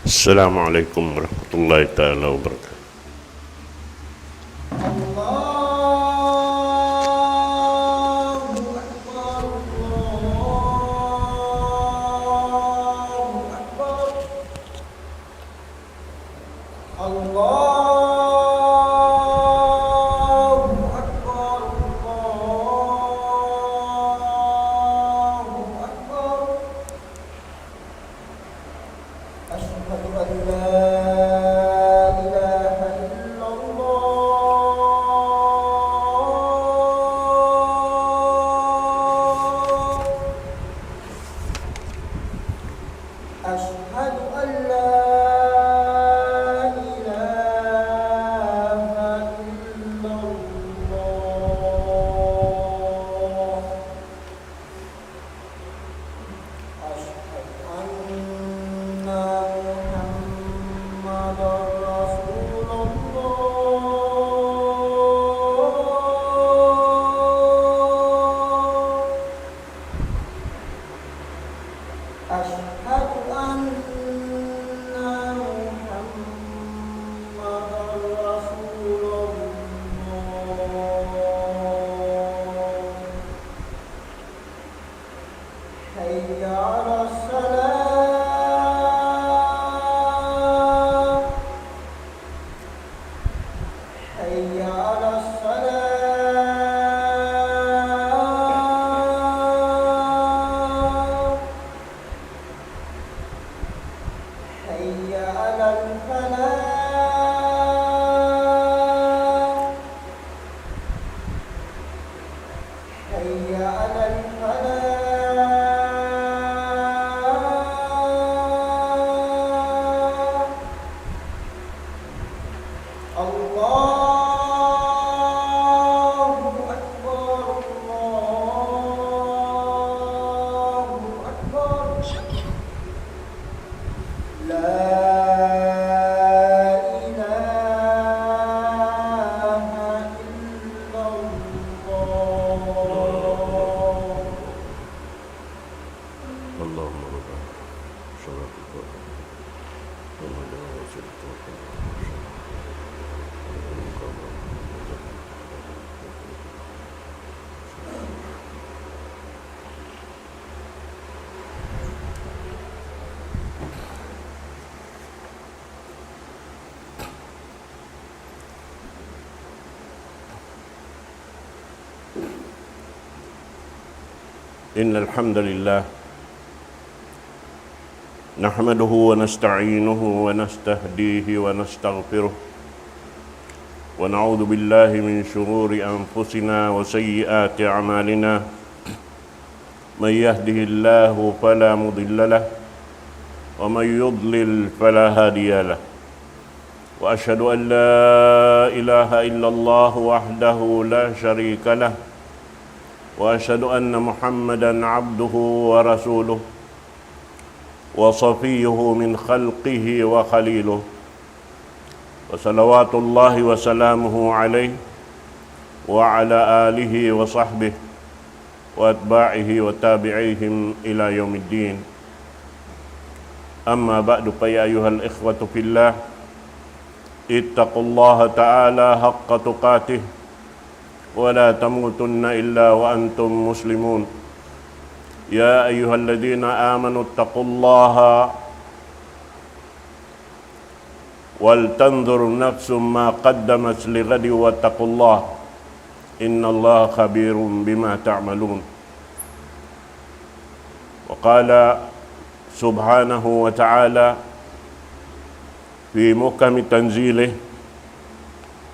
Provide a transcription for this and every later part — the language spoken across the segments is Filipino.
Assalamualaikum warahmatullahi taala wabarakatuh. Innal hamdalillah nahmaduhu wa nasta'inuhu wa nastahdihi wa nastaghfiruh wa na'udzu billahi min shururi anfusina wa sayyiati a'malina may yahdihillahu fala mudilla lahu wa may yudlil fala hadiya lahu wa asyhadu an la ilaha illallah wahdahu la syarika lahu وأشهد أن محمدًا عبده ورسوله وصفيه من خلقه وخليله وصلوات الله وسلامه عليه وعلى آله وصحبه وأتباعه وتابعيهم إلى يوم الدين أما بعد فيا أيها الإخوة في الله اتقوا الله تعالى حق تقاته ولا تموتن إلا وأنتم مسلمون يا أيها الذين آمنوا اتقوا الله ولتنظر نفس ما قدمت لغد واتقوا الله إن الله خبير بما تعملون وقال سبحانه وتعالى في محكم تنزيله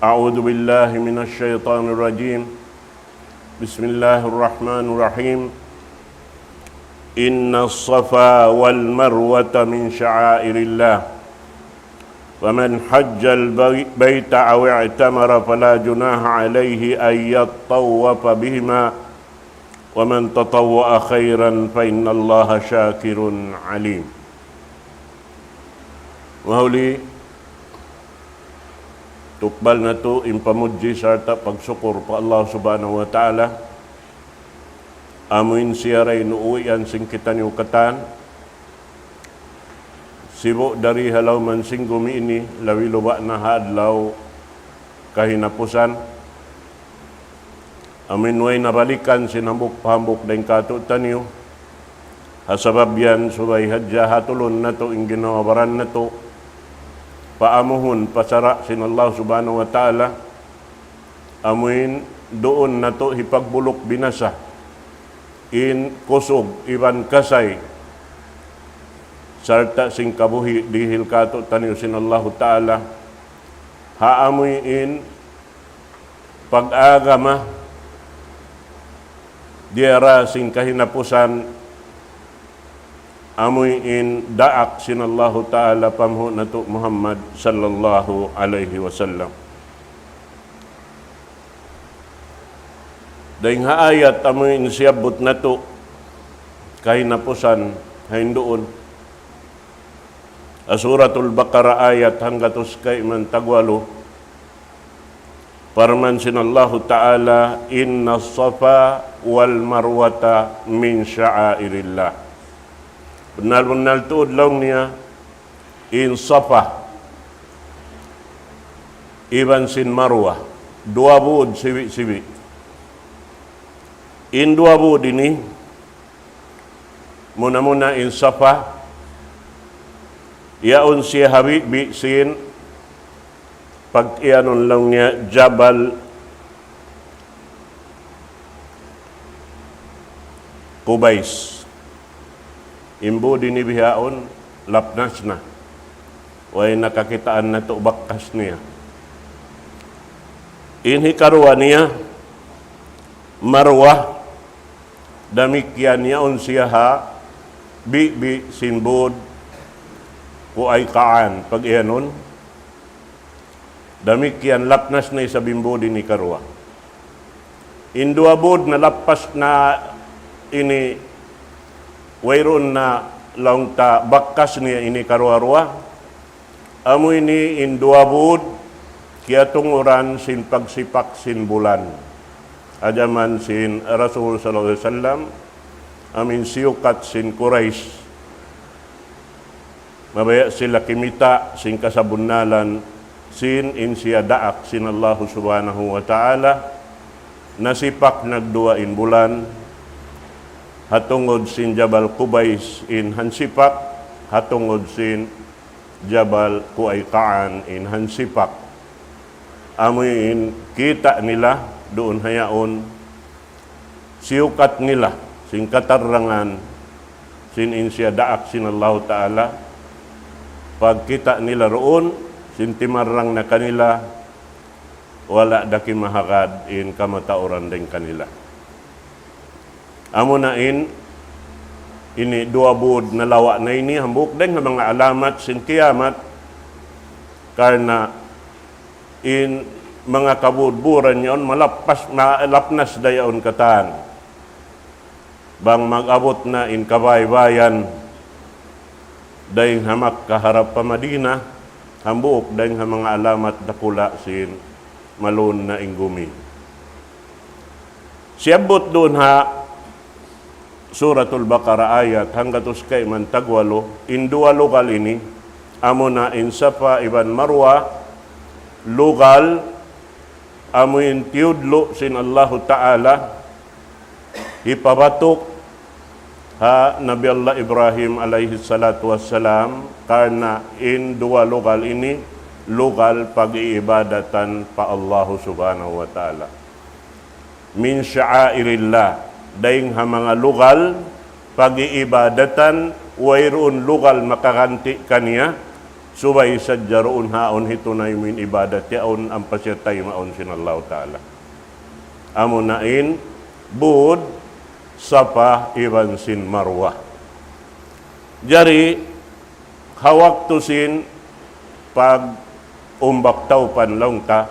أعوذ بالله من الشيطان الرجيم بسم الله الرحمن الرحيم إن الصفا والمروة من شعائر الله ومن حج البيت أو اعتمر فلا جناح عليه أن يطوف بهما ومن تطوع خيرا فإن الله شاكر عليم. Mahuli tukbal na to impamuji sarta pagsukur pa Allah subhanahu wa ta'ala amuin siya ray nuuyan sing kita niukatan sibo dari halaw mansing gumi ini lawi luba na hadlaw kahinapusan amin way nabalikan sinambok pahambok dahing katutan niyo hasabab yan subay hadya hatulon na to ing ginawabaran na to paamuhon pasara sin Allah subhanahu wa ta'ala amuin doon na to hipagbulok binasa in kusog iban kasay sarta sing kabuhi dihil kato taniyo sin Allah ta'ala haamoy in pag-agama diara sing kahinapusan amoy in daak sin Allah ta'ala pamho na to Muhammad sallallahu alaihi wasallam. Dahing haayat amoy in siyabot na to kahinapusan haindoon Suratul Baqarah ayat hanggatos kay man tagwalo parman sinallahu ta'ala inna safa wal marwata min sya'airillah benar-benar tuud lang niya in safa iban sin marwah dua buod siwi-siwi in dua buod ini muna-muna in safa yaon siya habibi sin pag-ianon lang niya Jabal Qubais imbo dinibihaon lapnas na way nakakitaan na to bakkas niya inhi karuwa niya Marwah damikyan yaon siya ha bi sinbod ko ay kaan pag iyanon damikyan lapnas na isa bimbodi ni karwa induabod na lapas na ini wayron na lang ta bakkas niya ini karwa-rwa amoy ni induabod kaya tunguran sin pagsipak sin bulan ajaman sin Rasul sallallahu alaihi wasallam amin siyukat sin Quraish mabaya sila kimita sin kasabunalan sin insya daak sin Allah subhanahu wa ta'ala nasipak nagduain bulan hatungod sin Jabal Qubais in hansipak hatungod sin Jabal Kuaikaan in hansipak amoy in kita nila doon hayaon siyukat nila sin katarangan sin insya daak sin Allah ta'ala pagkita nila roon, sintimarang na kanila, wala daki mahakad in kamatauran din kanila. Amo na ini dua buod na lawa na ini, hambuk din ng mga alamat sin kiyamat, karena in mga kabudburan yon, malapnas dayaon katan. Bang mag-abot na in kabaybayan, dahing hamak kaharap pa Madina, hambuk dahing mga alamat dakula sin malun na inggumi. Siyabot doon ha, Suratul Baqarah ayat hanggatos kay man tagwalo, indua lugal ini, amo na insafa iban marwa, lugal, amo in tiyudlo sin Allahu Ta'ala, ipabatok, ha Nabi Allah Ibrahim alaihi salatu wassalam karena in dua lugal ini lugal pag-iibadatan pa Allah subhanahu wa ta'ala min sya'airillah daing ha mga lugal pag-iibadatan wayroon lugal makaganti kaniya subay sadjaroon haon hitunay min ibadat yaon ang pasyatay maon sinallahu ta'ala amo nain bud Safa iban sin Marwah. Jari hawak to sin pag umbak taupan lang ta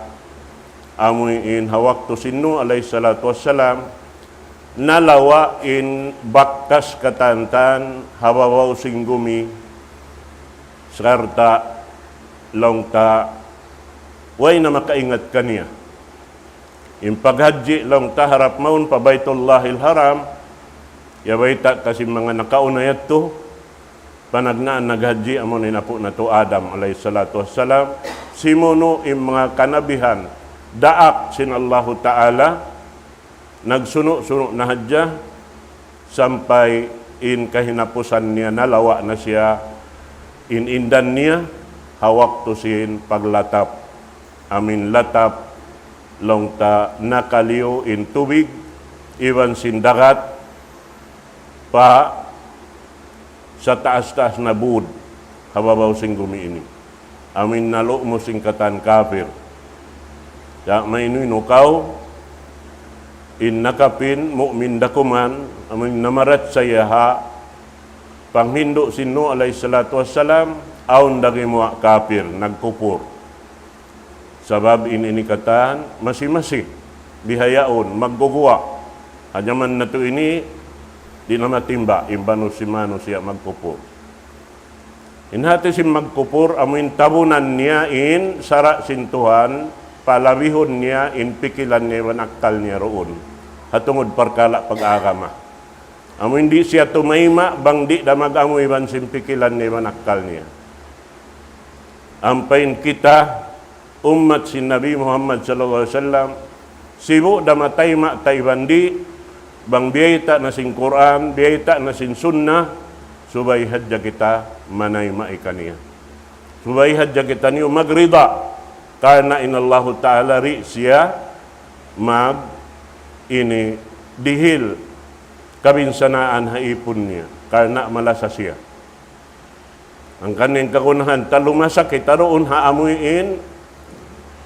amoy in hawak to sin no alayhi salatu wassalam nalawa in bakkas katantan hawawaw sing gumi sarta lang ta way na makaingat kaniya in paghaji lang ta harap maun pa Baitullahil Haram yabayta kasi mga nakaunayat to panagnaan naghaji amon ni napo nato Adam alayhi salatu wassalam, simuno im mga kanabihan daak sin Allahu Ta'ala nagsuno-suno na hadya sampai in kahinapusan niya nalawa na siya indan niya hawak to sin paglatap amin latap long ta nakaliw in tubig iwan sin dagat pa sa taas-taas na bud hababaw sing gumiini amin nalo mo sing katan kafir ya mainuy nukaw in nakapin mu'min dakuman amin namarat sa yaha panghindo sinu alayhi salatu wassalam aun dagi mo kafir nagkupur sabab ini katan masih bihayaon magguguwa hanyaman nato ini di na matimba imbano si mano siya magkupur inhati si magkupur amin tabunan niya in sara sintuhan palabihon niya in pikilan niya wanaktal niya roon hatungod perkala pag-agama amin di siya tumayma bang di da mag-amoy ban simpikilan niya wanaktal niya ampain kita umat si Nabi Muhammad sallallahu alaihi wasallam sibu da matayma taybandi bang biyayta na sing Quran biyayta na sing sunnah subay hadja kita manayma ikaniya subay hadja kita niyo magrida karena inallahu ta'ala ri siya mag ini dihil kabinsanaan haipon niya karena malasa siya ang kaning kakunahan talumasa kita roon haamuin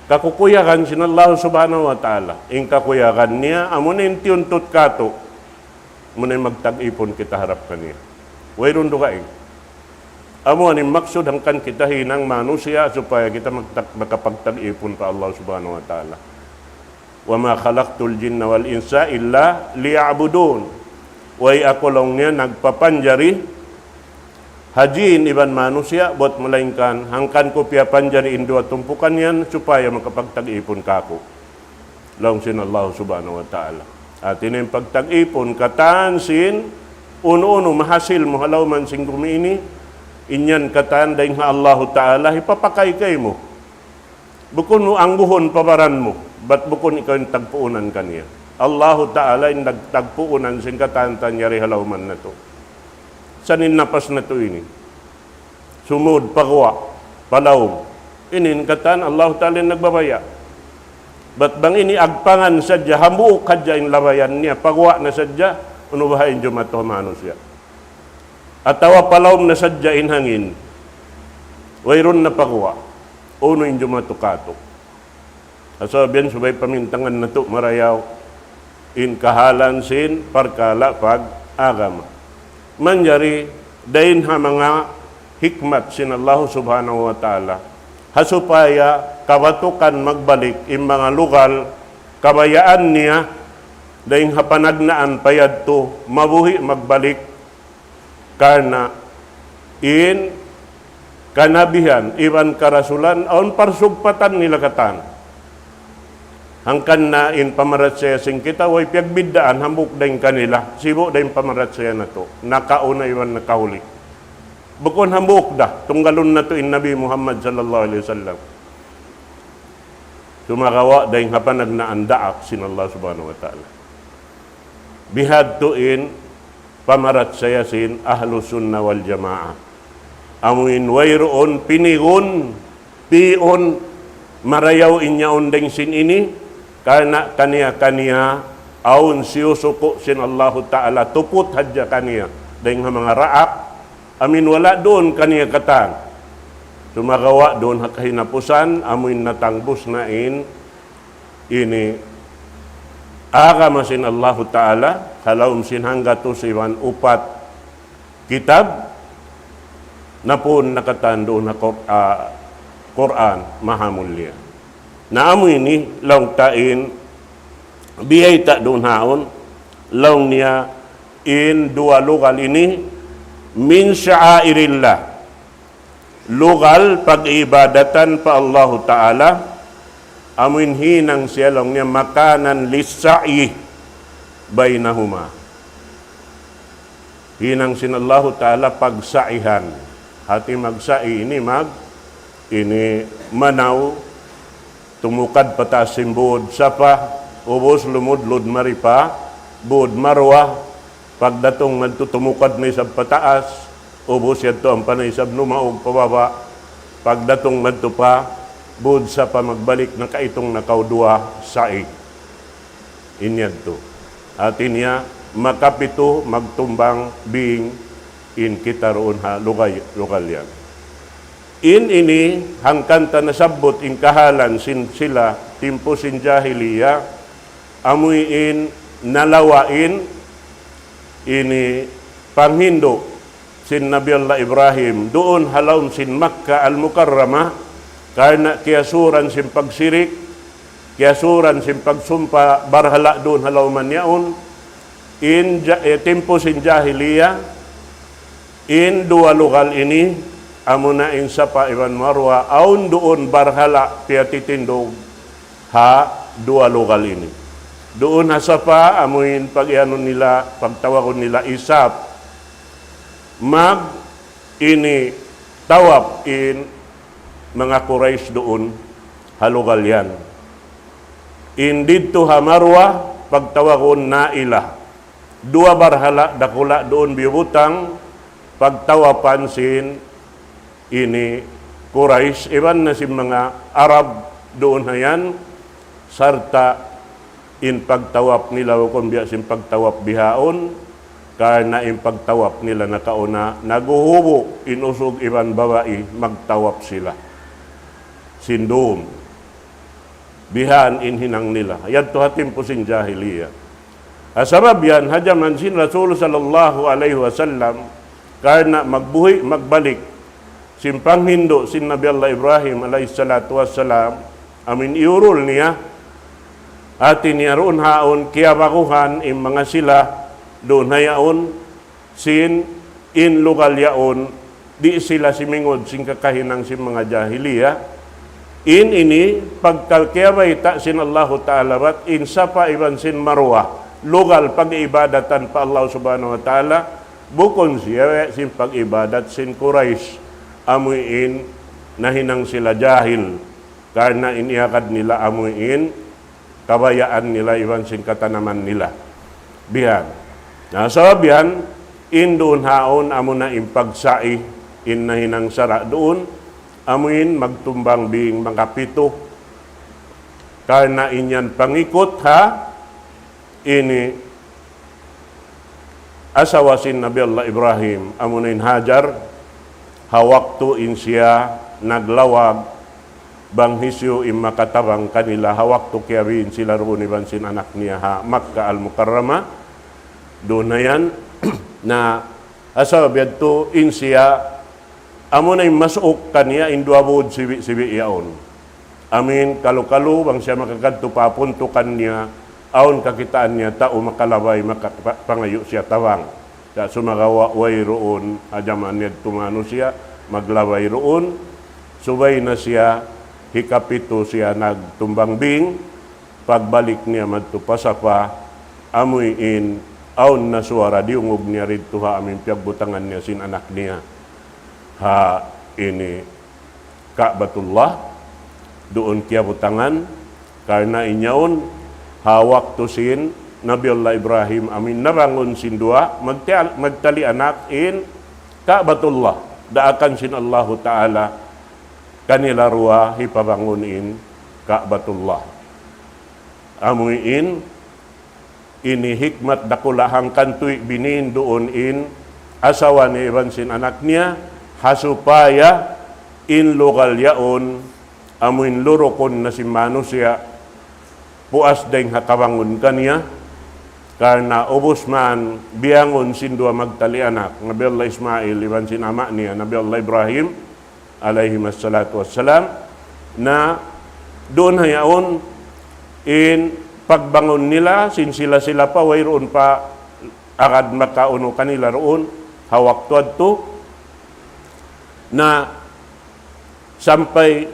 kakukuyakan sinallahu subhanahu wa ta'ala in kakuyakan niya amunin tiuntut kato munin magtag-ipon kita harap kaniya wayron do kaing amunin maksud hangkan kita hinang manusia supaya kita makapagtag-ipon ka Allah subhanahu wa ta'ala wa ma khalaqtul jinna wal insa illa liya'budun way ako lang niya nagpapanjari hajin iban manusia buat melainkan hangkan ko pia panjari indua tumpukan yan supaya makapagtag-ipon kako laung sin Allah subhanahu wa ta'ala at ini yung pagtag-ipon katan sin uno-uno mahasil mo halaw man sing gumini inyan katan dahil nga Allah ta'ala ipapakay kay mo bukun mo ang buhon pabaran mo ba't bukun ikaw yung tagpuunan kaniya Allah ta'ala yung nagtagpuunan sing katan yari halaw man na to sanin napas na to ini sumud pagwa palawom inin katan Allah ta'ala nagbabaya bat bang ini agpangan sadya hamu kadya in labayan niya pagwa na sadya unubahain jumato manusia atawa palawom na sadya in hangin wayron na pagwa uno in jumato kato asabihan subay pamintangan na to marayaw in kahalan sin parkala pag agama manjari dahin ha mga hikmat sin Allah subhanahu wa ta'ala hasupaya kabatukan magbalik in mga lugal kabayaan niya dahin hapanagnaan payad to mabuhi magbalik karna in kanabihan iban karasulan aun parsugpatan nila katan hangkan na in pamarat siya sing kita way piagbidaan hambuk dahin kanila sibo dahin pamarat siya na to nakauna iwan nakahuli bukon hambuk da tunggalon na to in Nabi Muhammad sallallahu alaihi wasallam sumakawa dahin hapanag na andaak sin Allah subhanahu wa ta'ala bihad to in pamarat siya sin ahlu sunna wal jamaah amuin wayroon pinigon pion marayaw inyaon ding sin ini karena kaniya aun siyusuko sin Allahu ta'ala tuput hadya kaniya dahil mga raak amin wala doon kaniya katan sumagawa doon kahinapusan amin natangbus na ini agama sin Allahu ta'ala halawm sin hangga to sa iwan upat kitab na po nakatan doon na Quran mahamulya na amo ini long tain biyay ta doon haon long niya in dua lugal ini min sya'airillah lugal pag-ibadatan pa Allah Ta'ala amin hinang siya long niya makanan lissa'i bainahuma hinang sin Allah Ta'ala pagsaihan hati magsai ini ini manaw tumukad pataas simbod sapa ubos lumudlod maripa bud marwa pagdatong nagtutumukad na isab pataas ubos yato ang panaisab numaog pababa pagdatong nagto pa bud sa pa magbalik na kaitong nakaudua sai inyad to atin niya makapito magtumbang being in kita roon ha lokal yan. Ini hangkanta na sabot in kahalan sila timpo sin jahiliya amuin nalawain ini panghindo sin Nabi Allah Ibrahim doon halawm sin Makkah al-Mukarramah karena kiasuran sin pagsirik kiasuran sin pagsumpa barhala doon halawman yaon in timpo sin jahiliya in dua lugal ini amuna in sapa Iban Marwa aun doon barhala piatitindog ha dua lugal ini doon ha sapa amuin pag-ianon nila pagtawakon nila isap mag ini tawap in mga Quraysh doon halugal yan in dito ha Marwa pagtawakon na ila dua barhala dakula doon biyubutang pagtawapan sin ini Quraysh, iban na si mga Arab doon na yan, sarta in pagtawap nila kung biya sin pagtawap bihaon, karena in pagtawap nila nakauna, naguhubo inusog iban babae, magtawap sila. Sindom. Bihaan in hinang nila. Yan to hatim po sin jahiliya. Asabab yan, hajaman sin Rasul sallallahu alaihi wasallam, karena magbuhi, magbalik, simpang hindo sin Nabi Allah Ibrahim alaihi salatu wassalam, amin iurul niya, atin niya roon haon, kiyabakuhan, im mga sila, doon hayaon, sin in lugal yaon, di sila simingod, sin kakahinang sin mga jahiliya, in ini, pagkalkiyabay ta sin Allahu Ta'ala, bat in sapa iban sin Marwa, lugal pag-ibadatan pa Allah Subhanahu wa Ta'ala, bukon siya sin pag-ibadat sin Quraysh amuin nahinang sila jahil karena iniakad nila amuin kabayaan nila iwan sin katanaman nila bihan nasabihan in doon haon amo na impagsai in nahinang sara doon amuin magtumbang bing makapito karena inyan pangikot ha ini asawa sin Nabi Allah Ibrahim amunin Hajar hawaktu in siya naglawag bang hisyo im makatabang kanila hawaktu kiyawin sila roon iban sin anak niya ha Makkah al-Mukarramah doon na yan na asawa biyadto in siya amunay masuk kaniya in duabod sibi yaon amin kalu-kalu bang siya makakadto papunto kanya aon kakitaan niya tao makalabay makapangayo siya tawang sa sumagawa way roon ajaman niya tumano siya maglaway roon subay na siya hikapito siya nagtumbang bing pagbalik niya magtupasapa amuy in aon na suara diungog niya rito ha amin piyagbutangan niya sin anak niya ha ini Ka'batullah doon kiya butangan karena inyaon hawak to sin Nabi Allah Ibrahim amin narangon sin dua magtali anak in Ka'batullah daakan sin Allah Ta'ala kanila ruwa hipabangunin Ka'batullah amuin ini hikmat dakulahang kantuy binin doon in asawa ni Iban sin anak niya hasupaya in lokal yaon amuin lurokon na si manusia puas deng hakabangun kaniya karena ubos man biangon sin dua magtali anak Nabi Allah Ismail iban sin ama niya Nabi Allah Ibrahim alaihi wassalatu wassalam na doon hayaon in pagbangon nila sin sila pa wayroon pa agad makauno kanila roon hawak tuad to na sampai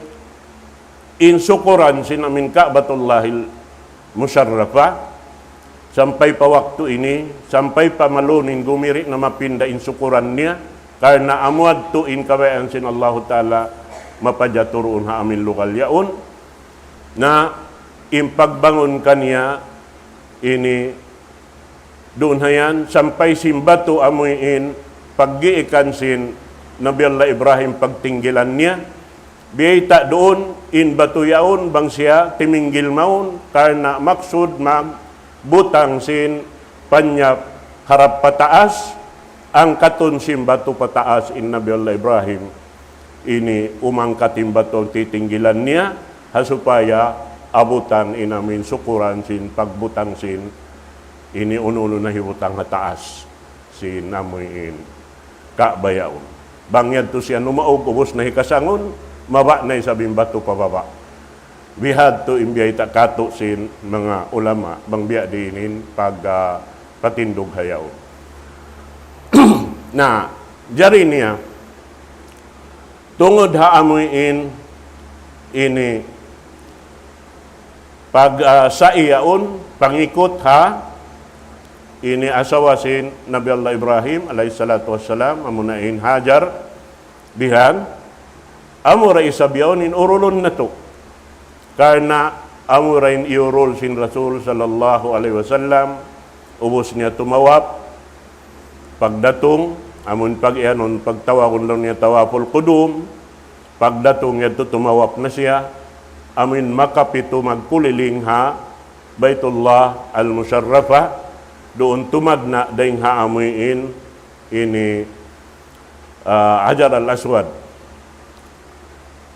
in sukuran sin amin Ka'batullahil Musharrafa sampai pa waktu ini sampai pa malunin gumiri na mapinda insukuran niya karena amuad tuin kawayan sin Allah Ta'ala mapajaturoon ha amin lokal yaon na impagbangon kanya ini doon hayan sampay simbato amuin paggiikan sin Nabi Allah Ibrahim pagtinggilan niya biyay doon in bato yaon bang siya timinggil maun karena maksud magbutang sin panyap harap pataas ang katon simbatu pataas in Nabi Allah Ibrahim ini umangkat imbato titinggilan niya hasupaya abutan inamin sukuran sin pagbutang sin ini unulo na hibutang hataas sin namuin kabayaon bangyad to siya numaog ubos na hikasangon maba na isabing bato pababa bihad to imbiyay takato sin mga ulama bang biya dinin pag patindog hayaw na jari niya tungod haamuin ini pag sa iyaon pangikot ha ini asawasin Nabi Allah Ibrahim alayhi salatu wassalam amunain Hajar bihan amura isabyaon in urulon na to karena amurain iurol sin Rasul sallallahu alaihi wasallam ubos niya tumawap pagdatong amun pag-ianon pagtawakon lang niya tawapul kudum pagdatong niya tumawap na siya amin makapito magkuliling ha Baitullah al-Musharrafa doon tumagna dahing haamuin ini Hajar al-Aswad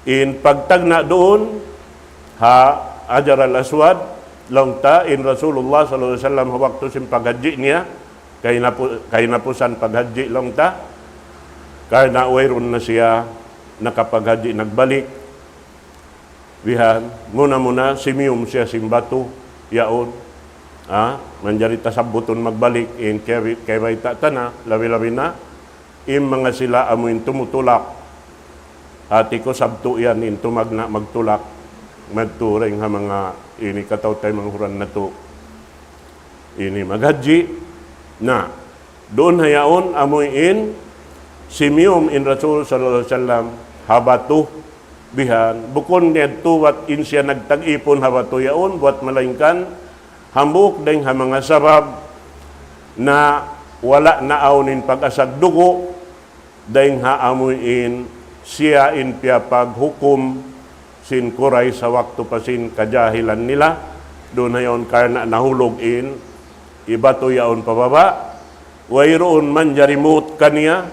in pagtagna doon ha Hajar al-Aswad langta in Rasulullah sallallahu alaihi wasallam waktu sim paghaji niya kay napusan paghaji langta karena wayron na siya nakapaghaji nagbalik wihan muna simiyum siya simbatu yaon manjari tasabuton magbalik in kay bayta tana labi-labi na im mga sila amuin tumutulak ati ko sabto yan in tumagna magtulak magturing ha mga ini kataw tayo manghuran na to ini maghaji na doon hayaon amuin simiyum in Rasul sallallahu alaihi wasallam habatu bihan bukon nito wat in siya nagtag-ipon habatu yaon buat malaingkan hambuk dahing ha mga sabab na wala na awnin pag-asag dugo dahing ha amuin siya in piya paghukom sin kuray sa waktu pa sin kajahilan nila doon hayon karena nahulog in ibato yaon pababa wayroon man jarimut kaniya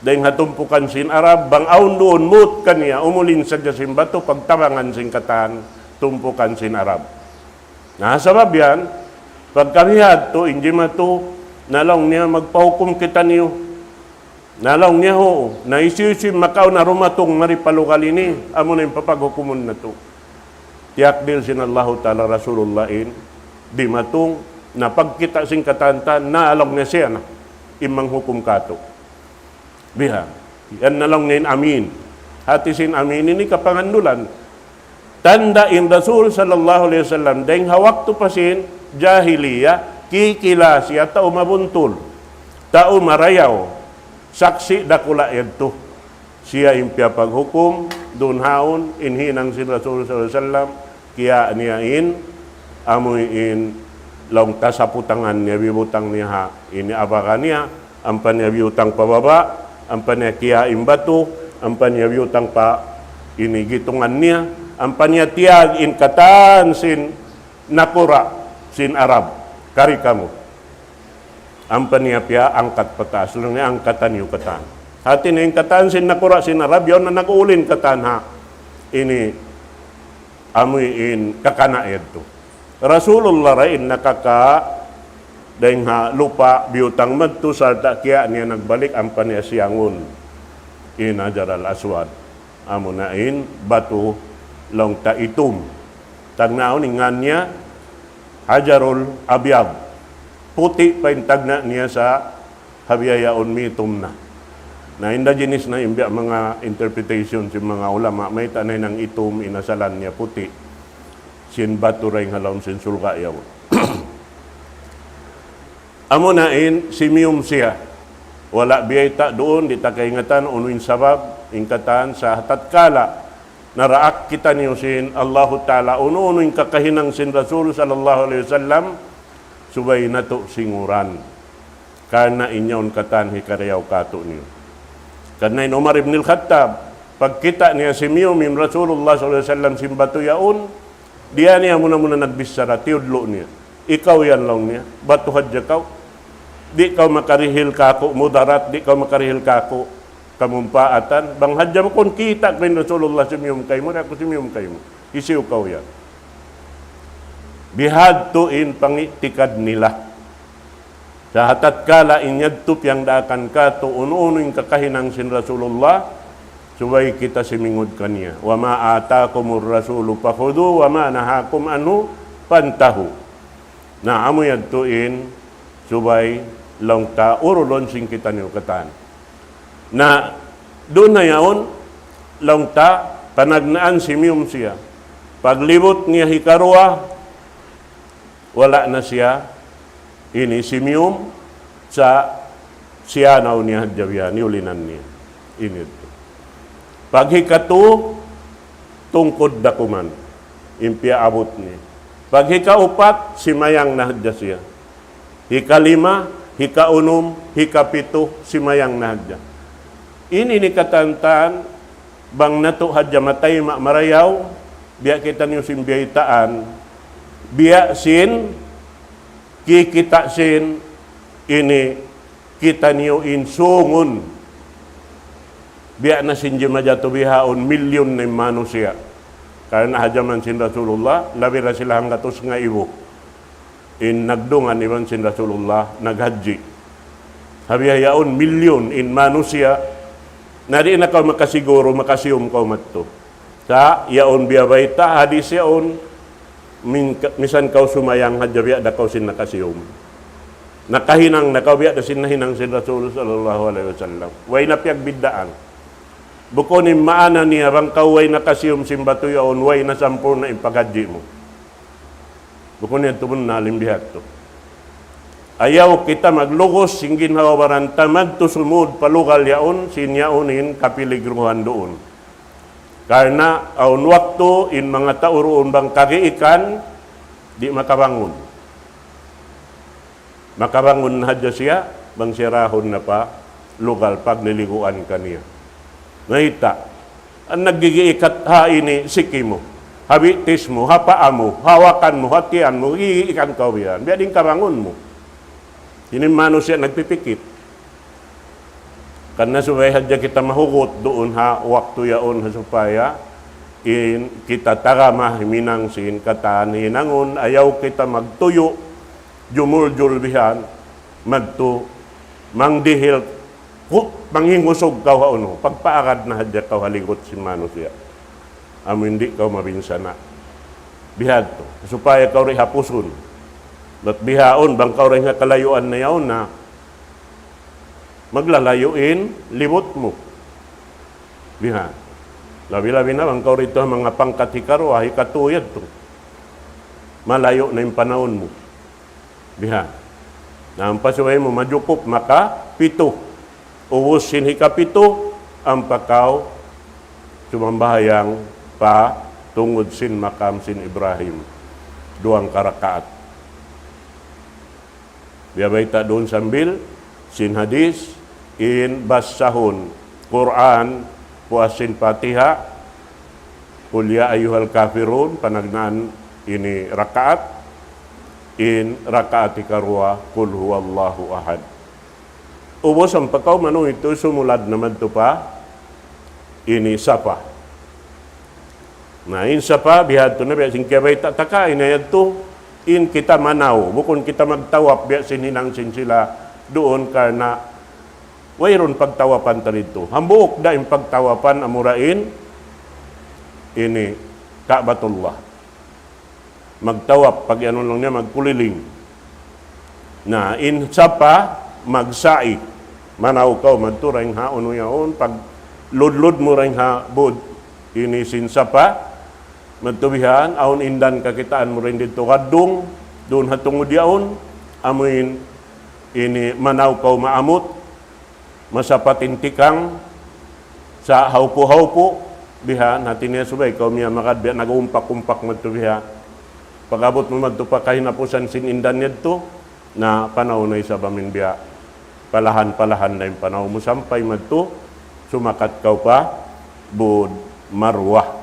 dahing hatumpukan sin Arab bang aun doon mut kaniya umulin sa jasim bato pagtabangan sin katan tumpukan sin Arab sabab yan pagkarihad to inji mato nalong niya magpahukom kita niyo nalong niya ho naisisim makaw na rumatong maripalukal ini amo na yung papaghukumon na to tiakdil sin Allah Ta'ala Rasulullahin di matong na pagkita sing katantan naalong niya siya na imang hukum kato biha yan nalong ngayon amin hati sin amin ini kapangandulan tanda in Rasul sallallahu alaihi wasallam dahing hawak to pasin jahiliya kikila siya tao mabuntol tao marayaw saksi dakula yadto siya impya paghukom doon haon inhinang si Rasul sallallahu alaihi wasallam kiya niyain amuin long tasaputangan niya bibutang niya ini abakan niya ampan niya bibutang pababa ampan niya kiya imbatu ampan niya bibutang pa ini gitungan niya ampan niya tiag in katan sin nakura sin Arab kari kamu ampan niya piya angkat pataas lang niya angkatan yung katan hati na yung katan sin nakura sin Arab yun na nag-ulin katan ha ini amuin kakanaed to Rasulullah rain nakaka dahing ha lupa biutang madto sarta kiya niya nagbalik ampan niya siyangon in Hajar al-Aswad amunain batu long ta itum tagnaon ingan niya Hajarul Abyad puti pa yung tagna niya sa habiyayaon mitum na inda jinis na imbya mga interpretation si mga ulama may tanay ng itum inasalan niya puti sin batu ray halon sin sulkayaw amo nain simiyum siya Wala biyayta doon, di ta kaingatan, unuin sabab, ingkatan sa tatkala, naraak kita niyo sin Allahu Ta'ala, unuin kakahinang sin Rasul sallallahu alaihi wasallam, subay nato singuran. Karena inyaon katan hikarayaw kato niyo. Karena in Umar ibn al-Khattab, pagkita niya si Miyumim Rasulullah sallallahu alaihi wasallam simbatu yaon, dia niya muna nagbisara, tiudlo niya. Ikaw yan lang niya, batuhad ya kau. Di kau makarihil kako mudarat, di kau makarihil kako kamumpaatan. Bang hadya mo kung kita kay Rasulullah simiyum kayo mo, ako simiyum kayo mo. Isiw kau yan. Bihadtuin pangitikad nila. Sa hatat kala inyadtup yang daakan ka to unuunin kakahinang sin Rasulullah, subay kita simingod kaniya. Wa ma atakumur rasulu pakhudu, wa ma nahakum anu pantahu. Na amo yadtuin, subay long ta urulon sing kita niyo katan. Na doon na yaon, long ta panagnaan si Miyum siya. Paglibot niya hikarwa, wala na siya. Ini si Miyum sa siyanaw niya hadjawya, niulinan niya. Ini ito. Paghikatu, tungkod dakuman. Impia abot niya. Paghikaupat, simayang na hadja siya. Hikalima, hikaunom, hikapito, simayang na hadja. Ini ni katantan, bang nato hadja matay marayaw, biya kita niyo simbiyaitaan, biya sin, kikita sin, ini kita niyo insungun, biya na sin jimajato bihaon, milyon na manusia. Karena hajaman sin Rasulullah, labi na sila hanggatos nga ibo. In nagdungan iman sin Rasulullah, naghaji. Habihayaon, milyon in manusia, nari na kau makasiguro, makasiyum kau matto. Sa yaon biyabayta, hadis yaon, misan kau sumayang hadjabya, da kau sin nakasiyum. Nakahinang, nakawya da sin nahinang sin Rasulullah sallallahu alaihi wasallam. Way na piyagbidaan. Bukonin maana niya, bang kau way nakasiyum simbatu yaon, way na sampur na ipagadji mo. Bukonin ito mo na alimbihat to. Ayaw kita maglugos, singgin hawabaran tamad to sumud palugal yaon, sinyaonin kapiligruhan doon. Karena aun waktu in mga tauroon bang kagiikan, di makabangon. Makabangon na hadya siya, bang sirahon na pa, lugal pag niliguan kaniya. Ngayta, ang nagigiikat ha ini siki mo, habitis mo, hapaan mo, hawakan mo, hatian mo, gigiikan ka yan. Biya din kabangon mo. Inimano siya nagpipikit. Karena supaya hadya kita mahugot doon ha, waktu yaon ha supaya in kita taramah minang sin katan hinangon, ayaw kita magtuyo, jumul-julbihan, magto, mangdihil, manghingusog kau hauno, pagpaarad na hadya kau haligot si mano siya. Amo hindi kau mabinsana. Bihad to, supaya kau rihapusun. At bihaon, bang kau rin nga kalayuan na yaon na, maglalayuin, libot mo. Bihad. Labi-labi na, bang kau rito mga pangkatikaro, hikatuyad to. Malayo na yung panahon mo. Bihad. Na ang pasuway mo, majukop, maka, pito. Uwusin hikapito, ang pakaw, sumambahayang pa, tungod sin makam sin Ibrahim. Duang karakaat. Biyabayta doon sambil, sin hadis, in basahun, Quran, puasin Fatiha, kulya ayuhal kafirun, panagnaan ini rakaat, in rakaat ikarwa, kul huwallahu ahad. Ubos ang pakaw mano ito, sumulad naman ito pa, ini sapa. Na in sapa, bihad to na, biya sing kiyabay tataka, inayad to, in kita manaw, bukon kita magtawap, biya sininang sin sila doon, karena wayron pagtawapan talito. Hambuok da yung pagtawapan amurain, ini Ka'batullah. Magtawap, pag ano lang niya, magkuliling. Na in sapa, magsai. Manaw kaw, magturang haon yaon, pag ludlud mo rin ha, bud, ini sin sapa, magtubihan, aon indan kakitaan mo rin dito kadung, doon hatungod yaon, amuin, ini manaw kaw maamot, masapatintikang sa haupo-haupo biha natin niya subay kaum niya makad biya nag-umpak-umpak madto biha pag-abot mo madto pa kahinapusan sinindan nidto na panahon na isa bamin biya palahan-palahan na yung panahon mo sampay madto sumakat kaw pa bud marwah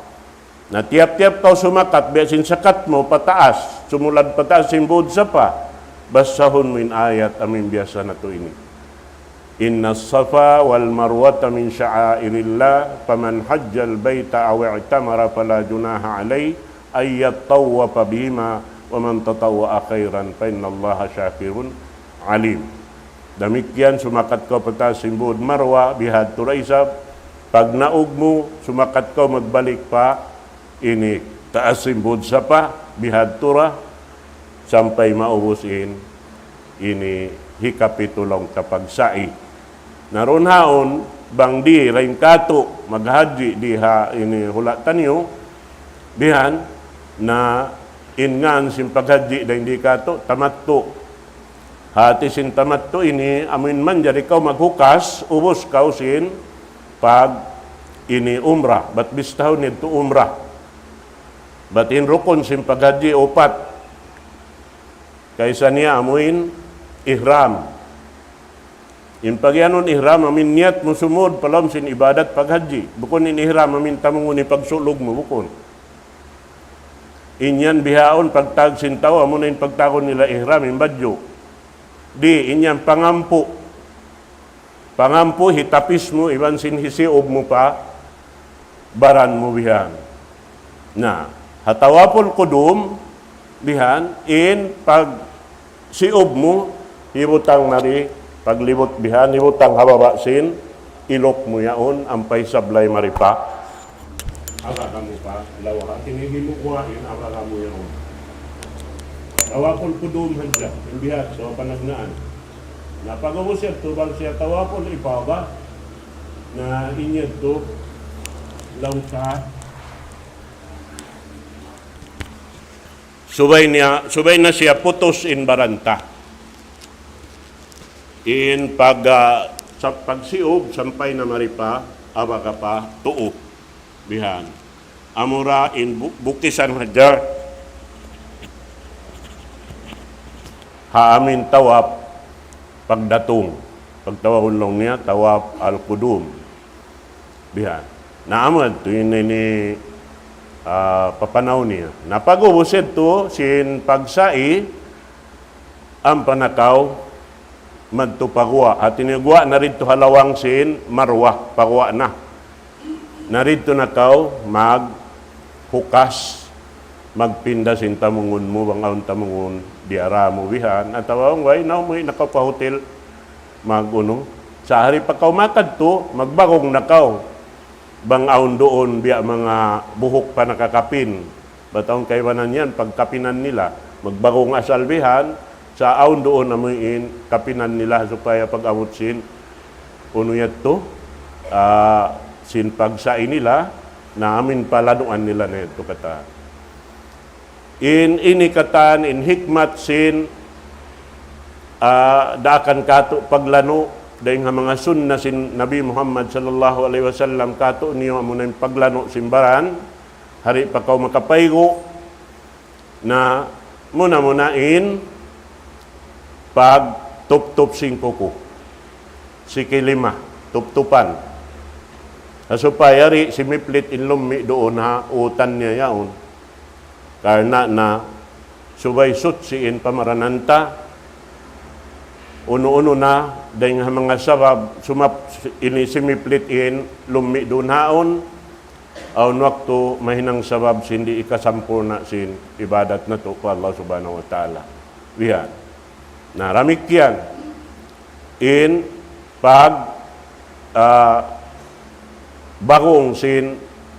na tiap-tiap kaw sumakat biya sinsakat mo pataas sumulad pataas simbud sa pa basahon mo in ayat amin biasa na to ini. Inna safa wal marwata min sya'airillah faman hajjal baita aw i'tamara fala junaha alayhi ay yattawafa bihima wa man tatawwa'a khairan fa innallaha syakirun alim. Demikian sumakat kau pataas simbud marwa bihad turaisab pag naug mo sumakat kau magbalik pa ini taas simbud sa pa bihad tura sampai maubusin ini hikapitulong kapagsai. Naron haon bang di lain kato maghaji diha ini hulatan niyo bihan na ingan sim paghaji da hindi kato tamatto hati sin tamatto ini amin man jadi kau maghukas ubos kau sin pag ini umrah bat bistahon nito umrah batin rukun sim paghaji opat kaysa niya amuin ihram in pagyanon ihram amin niat mo sumod palom sin ibadat paghaji bukon in ihram amin tamunguni pagsulog mo bukon inyan bihaon pagtag sin taw amo na in pagtakon nila ihram in badyo di inyan pangampo hitapis mo iban sin hisiob mo pa baran mo bihan na hatawapol kudum bihan in pag siob mo hibutang nari paglibot bihan, ibutang hababa sin, ilok mo yaon, ampay sablay maripa. Aga ka mo pa, lawa, tinigil mo kuhain, aga ka mo yaon. Tawapol kudum hadya, imbihat, so panagnaan. Napagawa siya, tubang siya tawapol, ipaba, na inyad to, lauta. Subay na siya putos in baranta. In sa pagsiog sampay na maripa aba ka pa tuo bihan amura in bukisan hadya haamin tawap pagdatong pagtawahon long niya tawap al-qudum bihan naamad to ini papanaw niya napag-ubusit to sin pagsai ang panakaw madto pagwa at tinigwa narito halawang sin marwa pagwa na narito na kaw maghukas magpinda sin tamungon mo bang tamungon diara mo bihan at tawang way now mo nakapahotel maguno sa hari pagkaw makadto magbagong nakaw bang aon doon biya mga buhok pa nakakapin bataong kaywanan yan pagkapinan nila magbagong asalbihan sa aon doon amuin kapinan nila supaya pag-amot sin unuyat to sin pagsai nila na amin palanuan nila na ito kata in inikatan in hikmat sin daakan kato paglano dahil nga mga sunna sin Nabi Muhammad sallallahu alaihi wasallam kato niyo amo na paglano simbaran hari pa kaw makapaygo na muna-munain pag tup-tup 5 ko. Siki 5, tup-tupan. Supaya ri simiplit inlumi doon ha, utan niya yaon. Karena na subay sutsiin pamarananta, uno-uno na, dahil nga mga sabab, ini simiplit in lumi doon haon, aun waktu mahinang sabab sindi ikasampurna sin ibadat na to ko Allah subhanahu wa ta'ala. Wiyan. Naramik yan in pag bagong sin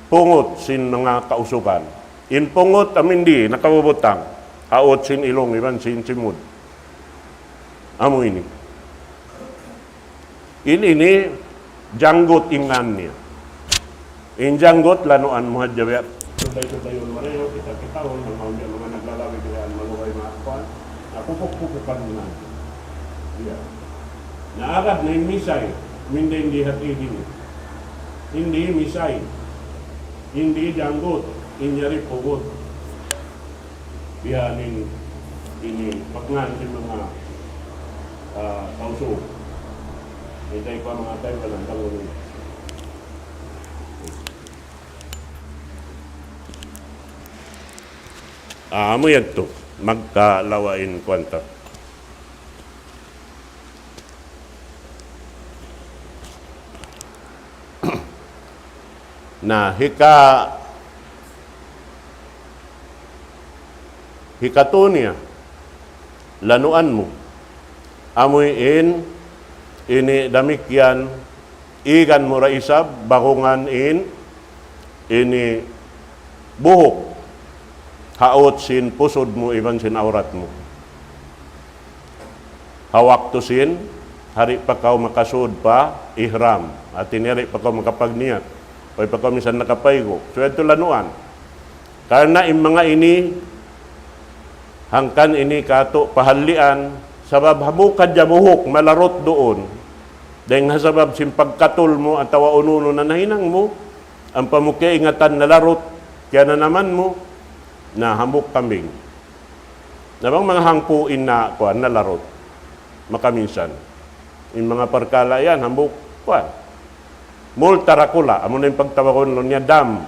pungot sin mga kausukan. In pungot amin di nakabubutang haot sin ilong iban sin simud. Amo ini. Ini janggot ingan niya. In janggot lanuan mo hadjawet. Subay-subayon mareho kita mga naglalawi kayaan maluhay maakuan. Pupuk-pupukan mo na. Yeah. Naagad na yung misay. hindi hatidin, hindi misay, hindi janggot, inyari pugot. Biyanin ini pagnan ng mga kauso. Itay pa mga tayo walang tangon. Amo yan to, magkalawain kwanta. Na hikatunia lanuan mo amoy ini damikyan igan mo raisab bakungan ini buhok haot sin pusod mo iban sin aurat mo hawak to sin hari pa kau makasud pa ihram at tiniri pa kau makapagniat o pa kau minsan nakapaygo so ito lanuan karena mga ini hangkan ini kato pahalian sabab habukad ya buhok malarot doon dahil sabab simpagkatul mo at tawa ununo na nahinang mo ang pamukya ingatan na larot kaya na naman mo na hamuk kambing nabang mga hangpuin na kuan na larot makaminsan yung mga parkala yan hambuk kuan multarakula amo na yung pagtawakon niya dam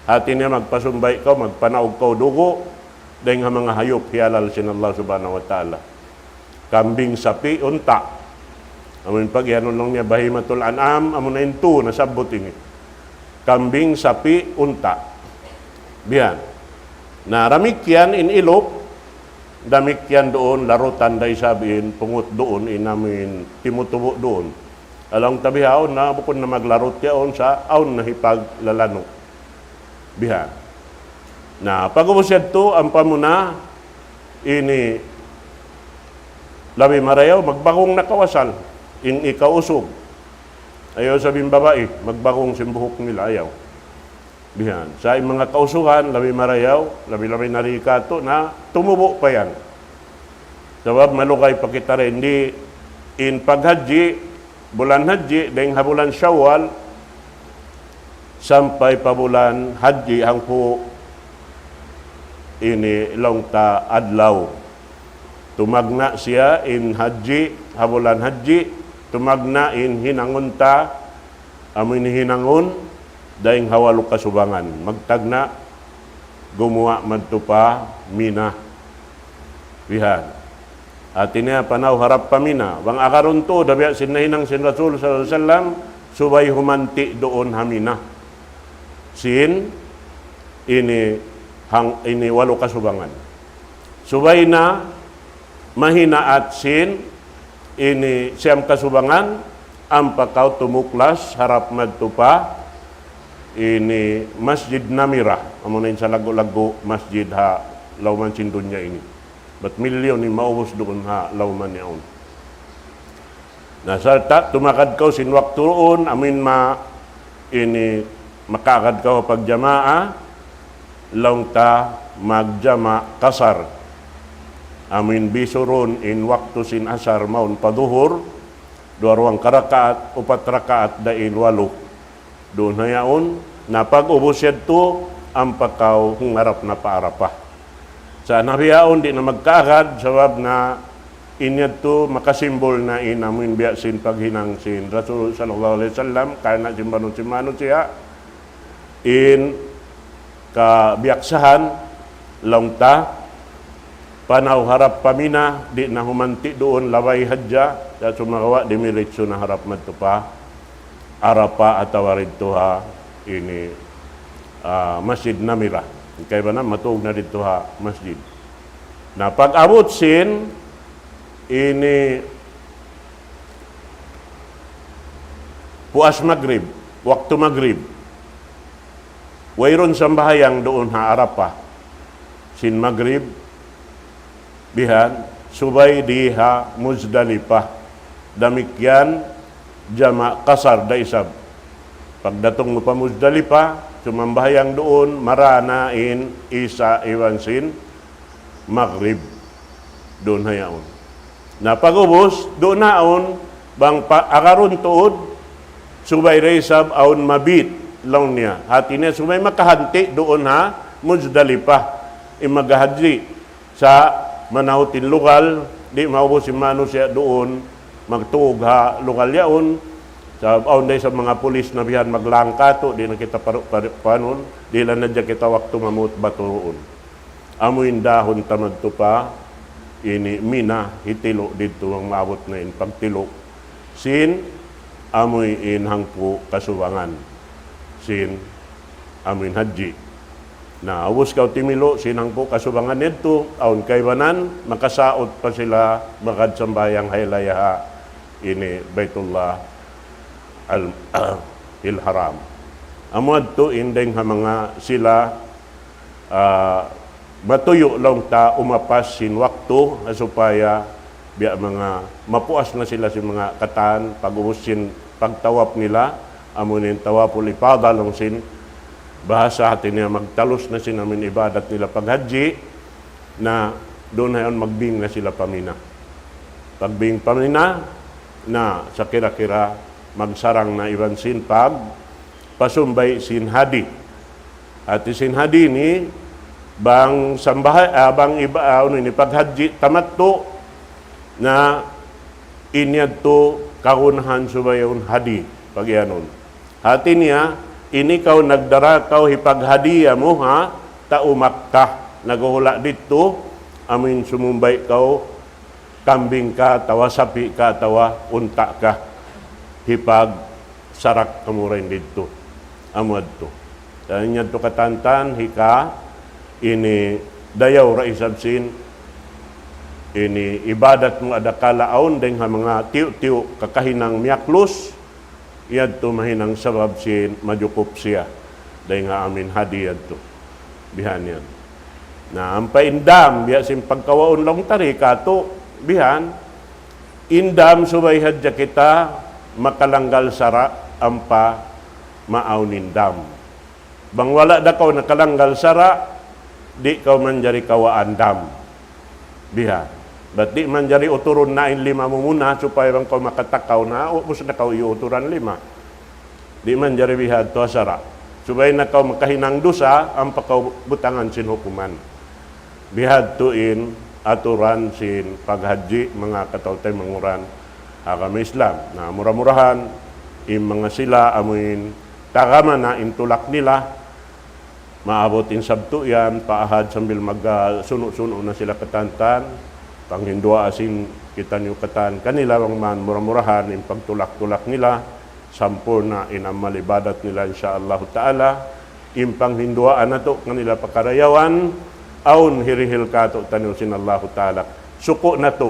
hati niya magpasumbay ka magpanaog ka dugo dahil nga mga hayop hialal sin Allah subhanahu wa ta'ala kambing sapi unta amun pag yanon lang niya bahimatul an'am amun na intu nasabot ini kambing sapi unta biyan na ramikyan in ilop damikyan doon larutan day sabihin pungut doon inamin timutubo doon alang tabi haon na bukod na maglarot yaon sa aon na hipaglalano biyan na pag-ubusyad to ang pamuna ini labi marayaw magbakong nakawasal in ikaw usog ayaw sabing babae magbakong simbuhok nila ayaw bihan sa mga kausuhan labi marayaw labi narikato na tumubo pa yan sabab malukay pa kita rin di in paghaji bulan haji dahil habulan Syawal sampai pa bulan haji hangpo ini longta adlaw tumagna siya in haji habulan haji tumagna in hinangunta amin hinangun daing hawalo kasubangan magtagna gumawa madtupa mina bihan at iniya panaw harap pamina bang akaron to dabiya sinahinang sin Rasul sallallahu alaihi wasallam subay humanti doon hamina sin ini walo kasubangan subay na mahina at sin ini siyam kasubangan ang pakaw tumuklas harap madtupa ini Masjid Namira amunin sa lago-lago masjid ha lauman sindunya ini bat milyon ni maubos doon ha lauman yaon nasarta tumakad kaw sin waktu roon amin ini makakad kaw pagjamaa laung ta magjama kasar amin bisuron in waktu sin asar maun paduhur duarwang karakaat upat rakaat dail walo doon hayaon na pag-ubos to ang pakaw ngarap na paarapah sa nabiyaon di na magkaagad sabab na inyad to makasimbol na inamin biya sin paghinang sin Rasul sallallahu alaihi wasallam karena simbanon siya in kabiaksahan longta panaw harap pamina di na humanti doon laway hadja sa sumagawa dimiritso na harap madtupa arapa ataw rito ha ini Masjid Namira kay ba na matuog na dito ha masjid na pag-abot sin ini puas Maghrib waktu Maghrib wayron sambahayang doon ha arapa sin Maghrib bihan subay diha Muzdalifah damikyan jama kasar daisab pagdatong mo pa Muzdalifah sumambahayang doon maranain isa iwan sin Maghrib doon hayaon na pag-ubos doon naon bang akaron tuod subay resab aun mabit long niya. Hati niya subay makahanti doon ha, Muzdalifah. Imagahaji sa manautin lugal, di maubos si mano siya doon, magtuog ha lugal yaon. Sa aunday sa mga pulis na bihan maglangkato, di na kita panon, di lang na kita waktu mamut baturoon. Amoy dahon tamad to pa, ini mina, hitilo dito ang maabot na in pagtilo. Sin, amoy inhangpo kasuwangan. Sin, amoy haji. Na awos kaw timilo, sinhangpo kasuwangan nito, aun kaywanan, makasaot pa sila, makad sambayang haylayaha, ini Baitullah al-Haram. Amad to, indeng ha mga sila, matuyo lang ta umapas sin waktu supaya biya mga mapuas na sila si mga katan pag-usin pagtawap nila amunin tawapul ipada lang sin bahasa atin niya magtalos na sin amin ibadat nila paghaji na doon na yun magbing na sila pamina. Pagbing pamina na sa kira-kira magsarang na iban sin pag pasumbay sin hadi. At sin hadi ni bang sambahay bang iba ni paghaji tamatto na inyadto kaunahan subayon hadi pagyanon hati niya ini kau nagdara kau hipaghadiya mo ha tao Makkah naguhula dito amin sumumbay kau kambing ka tawa sapi ka tawa unta ka hipag sarak kamurin dito amad to dan nyadto katantan hika ini dayaw raisabsin ini ibadat mo ada kalaon deng ha mga tiyo-tiyo kakahinang miyaklos iyad to mahinang sabab sin majukup siya deng ha amin hadiyad to bihan yan na ang paindam biya sin pagkawaon long tari kato bihan indam subay hadya kita makalanggal sara ampa maaunindam bang wala da kaw nakalanggal sara di kau menjadi kawaan dam biha bat di menjadi uturun na in 5 muna supaya bang kau makatakaw na ubus na kau iuturan 5 di menjadi biha to asara supaya na kau makahinang dosa ang pakaw butangan sin hukuman biha tuin aturan sin paghaji mga katawtay manguran agama Islam na murah-murahan mga sila amuin tagama na intulak nila maabot in sabto yan, paahad sambil mag-suno-suno na sila katantan, panghindua asin kita niyo katan, kanila bang man murah-murahan, in pagtulak-tulak nila, sampur na inamalibadat nila insyaallah ta'ala, in panghinduaan na to, kanila pakarayawan, aun hirihil ka to, tanil sinallahu ta'ala, suko na to,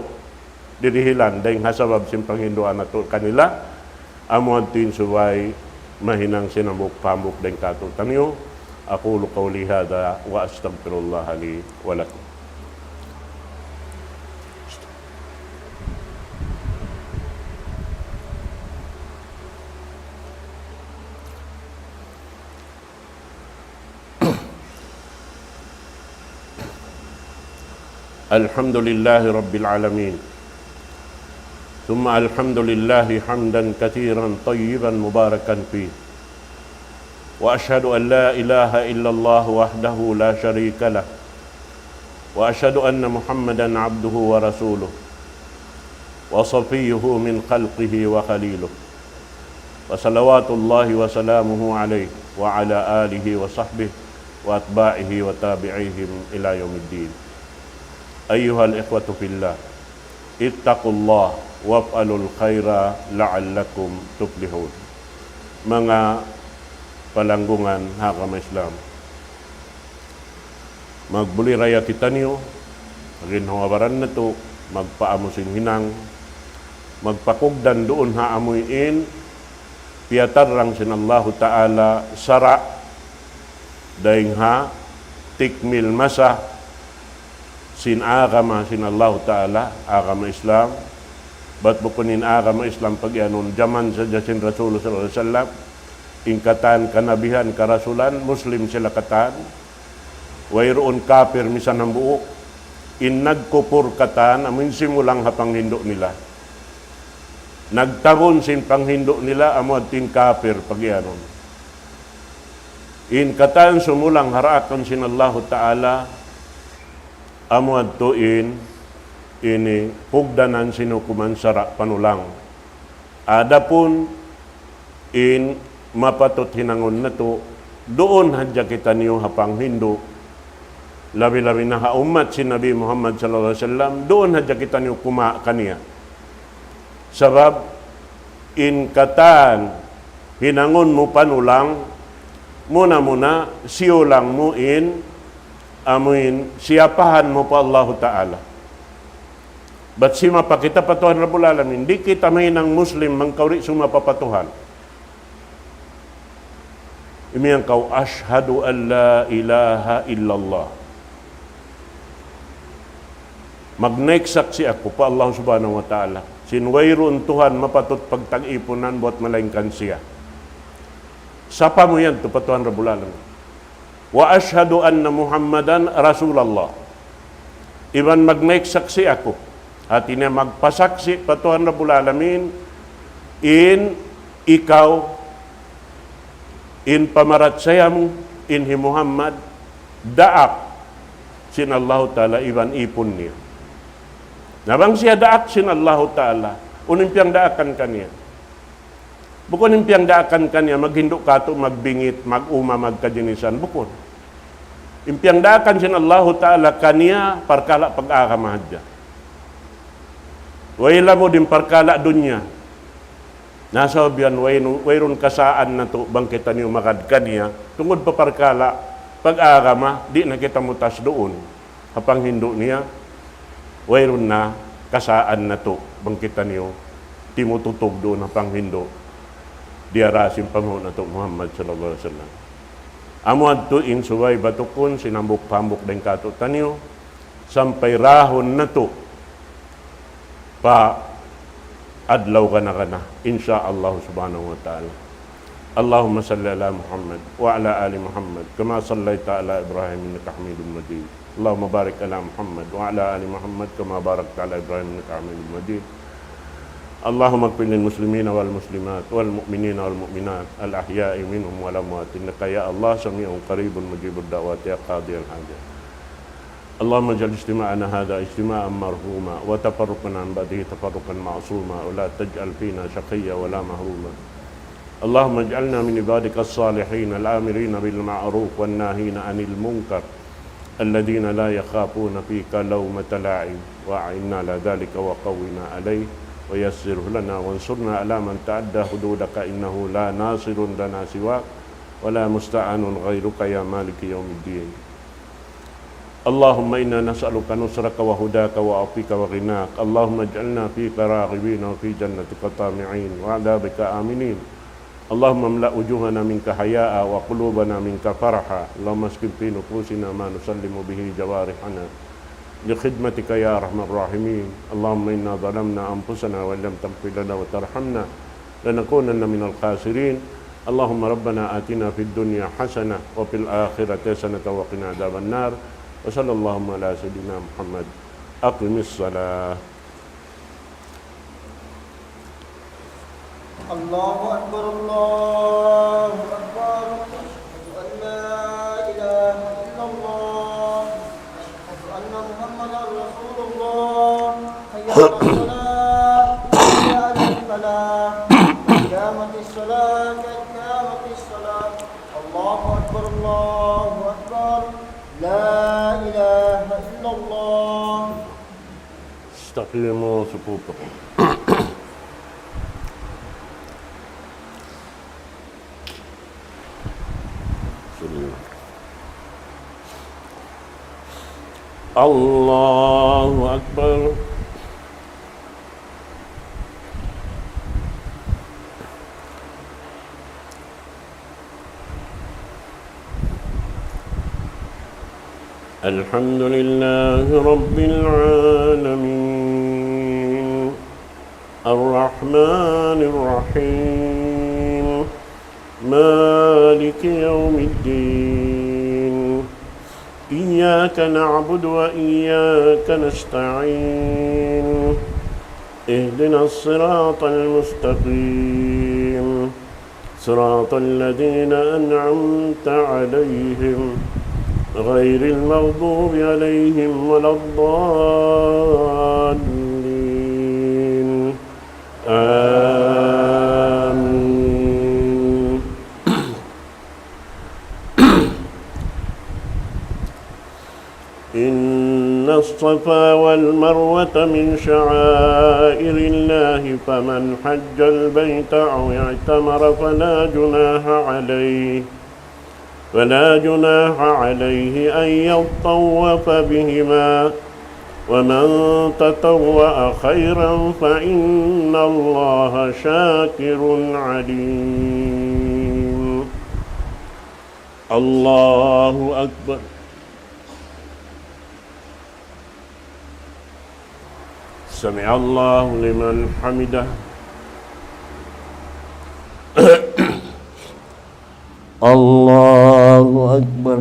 dirihilan, dahil hasabab sin panghinduaan na to, kanila, amuad tin suway, mahinang sinambok pambok dahil ka to, tanil, أقول قولي هذا وأستغفر الله لي ولكم الحمد لله رب العالمين ثم الحمد لله حمدا كثيرا طيبا مباركا فيه وأشهد أن لا إله إلا الله وحده لا شريك له وأشهد أن محمدا عبده ورسوله وصفيه من خلقه وخليله وصلوات الله وسلامه عليه وعلى آله وصحبه وأتباعه وتابعيهم إلى يوم الدين أيها الإخوة في الله اتقوا الله وافعلوا الخير لعلكم تفلحون mga palanggungan hakam Islam. Magbuli raya kita niyo, ginhawabaran na to, magpaamusin hinang, magpakugdan doon haamuin, piyatarang sinallahu ta'ala sara, daing ha, tikmil masa, sin agama sinallahu ta'ala, agama Islam, ba't bukunin agama Islam pag yanon, jaman sa jasin Rasulullah sallallahu alaihi wasallam, ingkatan kanabihan karasulan muslim sila katan wayroon kafir misan ang buok in nagkupur katan amin simulang hapang nindo nila nagtaron sin panghindo nila amod tin kafir pagyanon. In katan sumulang haraton sin Allah Ta'ala amod tuin ini pugdanan sinukuman sara panulang. Adapun in mapatot hinangon na to, doon hadya kita niyo hapang hindo, labi-labi na haumat si Nabi Muhammad sallallahu alaihi wasallam, doon hadya kita niyo kuma kaniya. Sabab, in katan, hinangon mo panulang, muna siulang mo amuin, siyapahan mo pa Allah Ta'ala. Ba't si mapakita patuhan Rabbul Alamin, di kita may ng Muslim mangkauri sumapapatuhan. Imiyang kau, ashhadu an la ilaha illallah. Magneksaksi ako pa Allah Subhanahu wa Ta'ala. Sinwayron Tuhan mapatot pagtag-ipunan buat malaingkan siya. Sapa mo yan, patuhan Rabbul Alamin. Wa ashhadu anna Muhammadan Rasulullah. Iban magneksaksi ako. At ina magpasaksi patuhan Rabbul Alamin in ikaw in pamarat sayam in hi Muhammad daak sin Allah Ta'ala iban ipon niya. Nabang siya daak sin Allah Ta'ala unimpiyang daakan kaniya. Bukon impiyang daakan kaniya maghindo kato magbingit maguma magkajinisan bukon. Impiyang daakan sin Allah Ta'ala kaniya parkala pag-akamahadya. Wayla mo din parkala dunya. Nasa biyan, wayron kasaan na to, bangkitan niyo makadkan niya, tungod pa parkala, pag-agama, di na kita mutas doon. Hapang hindo niya, wayron na kasaan na to, bangkitan niyo, timututog doon hapang hindo. Diarasim panghon na to, Muhammad sallallahu alaihi wasallam. Amuad to in suway batukon, sinambok-pambok din kato taniyo, sampay rahon na to, pa adlaw ka na insyaallah subhanahu wa ta'ala. Allahumma salli ala Muhammad wa ala ali Muhammad kama sallaita ala Ibrahim innaka Hamidum Majid. Allahumma barik ala Muhammad wa ala ali Muhammad kama barakta ala Ibrahim innaka Hamidum Majid. Allahumma ighfir lil muslimina wal muslimat wal mu'minina wal mu'minat al ahya'i minhum wal amwat innaka ya Allah sami'un qaribun mujibud da'wat ya qadiyal hajat. اللهم اجعل اجتماعنا هذا اجتماعا مرحوما وتفرقنا عن بعده تفرقا معصوما ولا تجعل فينا شقيا ولا محروما. اللهم اجعلنا من عبادك الصالحين الآمرين بالمعروف والناهين عن المنكر الذين لا يخافون فيك لومة لاعب وأعنا على ذلك وقونا عليه ويسره لنا وانصرنا على من تعدى حدودك إنه لا ناصر لنا سواك ولا مستعان غيرك يا مالك يوم الدين. اللهم إنا نسألك نصرك وهداك وعفوك وغناك. اللهم اجعلنا فيك راغبين وفي جنتك طامعين وعذابك آمنين. اللهم املأ وجوهنا منك حياء وقلوبنا منك فرحا. اللهم اسكن في نفوسنا ما نسلم به جوارحنا لخدمتك يا أرحم الراحمين. اللهم إنا ظلمنا أنفسنا وإن لم تغفر لنا وترحمنا لنكونن من الخاسرين. اللهم ربنا آتنا في الدنيا حسنة وفي الآخرة حسنة وقنا عذاب النار. وصلى اللهم على سيدنا محمد. أقم الصلاة. الله أكبر الله أكبر أشهد أن لا إله إلا الله أشهد أن محمدا رسول الله حي على الصلاة حي على الفلاح قامت الصلاة قامت الصلاة الله أكبر الله أكبر لا إله إلا الله. استقيموا صفوفكم. الله أكبر. الحمد لله رب العالمين الرحمن الرحيم مالك يوم الدين إياك نعبد وإياك نستعين اهدنا الصراط المستقيم صراط الذين أنعمت عليهم غير المغضوب عليهم ولا الضالين آمين. إن الصفا والمروة من شعائر الله فمن حج البيت أو اعتمر فلا جناح عليه أن يطوف بهما ومن تطوع خيرا فإن الله شاكر عليم. الله أكبر. سمع الله لمن حمده. الله أكبر.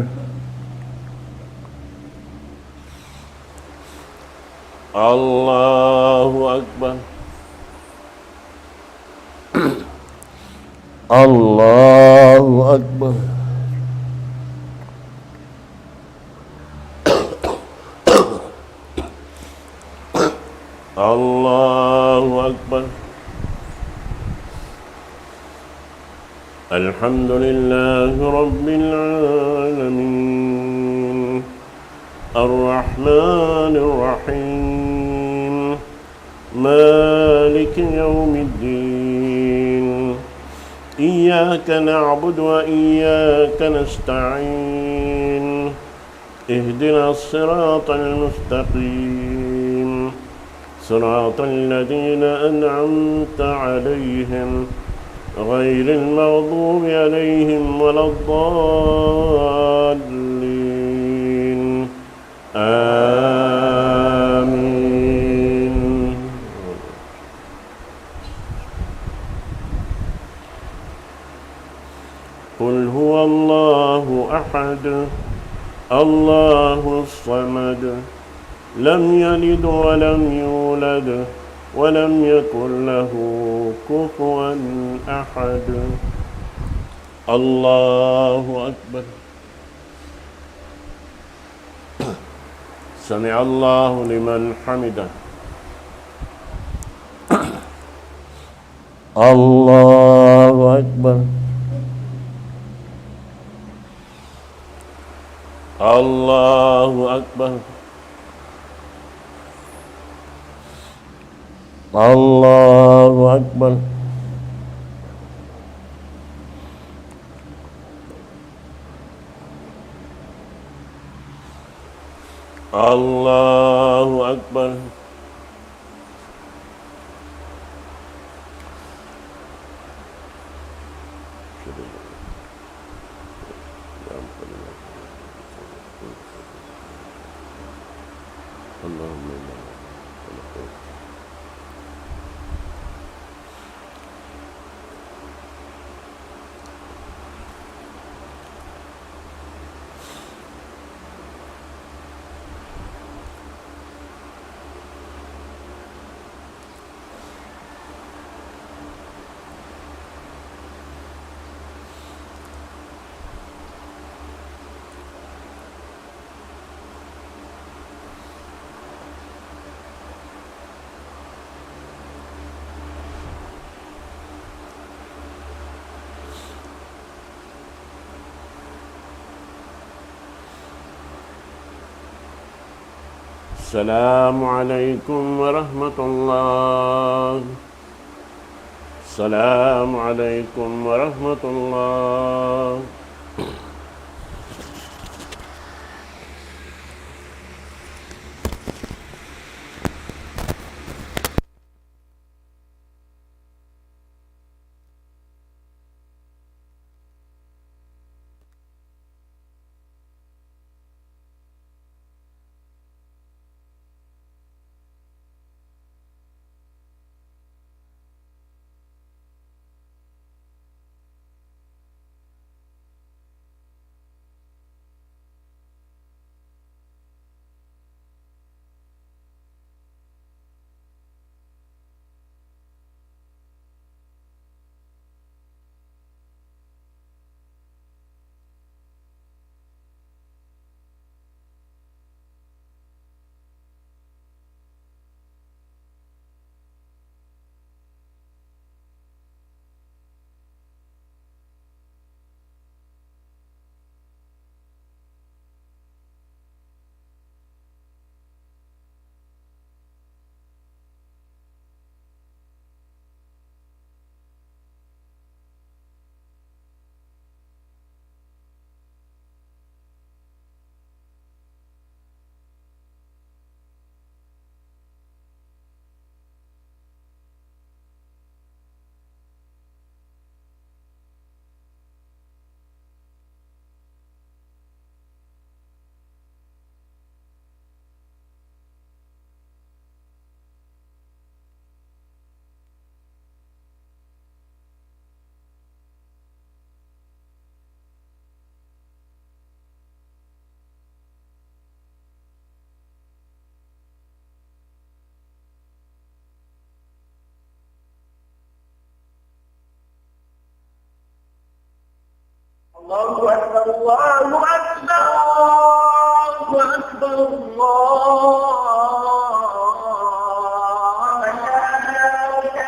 الله أكبر. الله أكبر. الله أكبر. الحمد لله رب العالمين الرحمن الرحيم مالك يوم الدين إياك نعبد وإياك نستعين اهدنا الصراط المستقيم صراط الذين أنعمت عليهم غير المغضوب عليهم ولا الضالين آمين. قل هو الله أحد الله الصمد لم يلد ولم يولد ولم يكن له كفوا أحد. الله أكبر. سمع الله لمن حمده. الله أكبر. الله أكبر. الله أكبر. الله أكبر. السلام عليكم ورحمة الله. السلام عليكم ورحمة الله. الله أكبر الله أكبر الله أكبر الله لا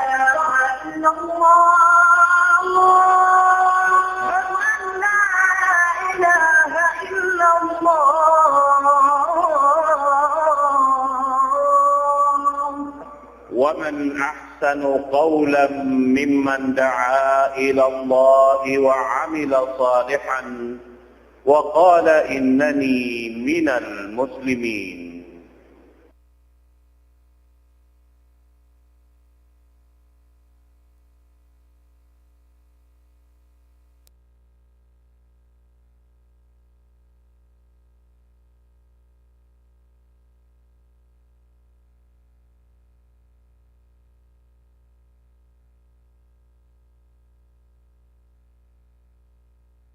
إله إلا الله لا إله إلا الله. ومن أحسن قولا ممن دعا إلى الله وعمل صالحا وقال إنني من المسلمين.